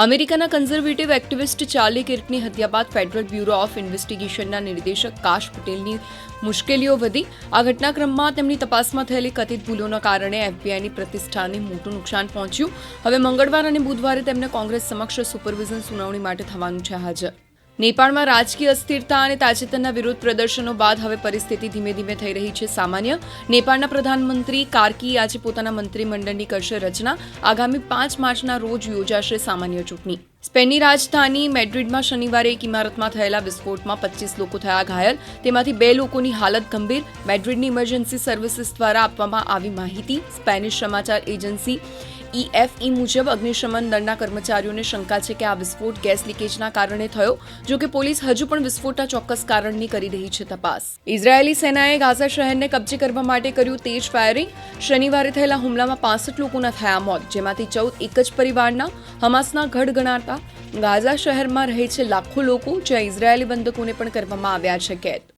અમેરિકાના conservative activist Charlie કિર્કની હત્યા બાદ ફેડરલ બ્યુરો ઓફ ઇન્વેસ્ટિગેશનના નિર્દેશક કાશ પટેલની મુશ્કેલીઓ વધી. આ ઘટનાક્રમમાં તેમની તપાસમાં થયેલી કથિત ભૂલોના કારણે એફબીઆઈની પ્રતિષ્ઠાને મોટું નુકસાન પહોંચ્યું. હવે મંગળવાર અને બુધવારે તેમને કોંગ્રેસ સમક્ષ સુપરવિઝન સુનાવણી માટે થવાનું છે હાજર. નેપાળમાં રાજકીય અસ્થિરતા અને તાજેતરના વિરોધ પ્રદર્શનો બાદ હવે પરિસ્થિતિ ધીમે ધીમે થઈ રહી છે સામાન્ય. નેપાળના પ્રધાનમંત્રી કાર્કી આજે પોતાના મંત્રીમંડળની કરશે રચના. આગામી 5 માર્ચના રોજ યોજાશે સામાન્ય ચૂંટણી. સ્પેનની રાજધાની મેડ્રિડમાં શનિવારે એક ઇમારતમાં થયેલા વિસ્ફોટમાં 25 લોકો થયા ઘાયલ. તેમાંથી 2 લોકોની હાલત ગંભીર. મેડ્રિડની ઇમરજન્સી સર્વિસીસ દ્વારા આપવામાં આવી માહિતી. સ્પેનિશ સમાચાર એજન્સી EFE મુજબ અગ્નિશમન દળના કર્મચારીઓને શંકા છે કે આ વિસ્ફોટ ગેસ લીકેજના કારણે થયો. જો કે પોલીસ હજુ પણ વિસ્ફોટના ચોક્કસ કારણની કરી રહી છે તપાસ. ઇઝરાયેલી સેનાએ ગાઝા શહેરને કબજે કરવા માટે કર્યું તેજ ફાયરિંગ. શનિવારે થયેલા હુમલામાં 65 લોકોના થયા મોત, જેમાંથી 14 એક જ પરિવારના. હમાસના ગઢ ગણાતા ગાઝા શહેરમાં રહે છે લાખો લોકો, જ્યાં ઇઝરાયેલી બંધકોને પણ કરવામાં આવ્યા છે કેદ.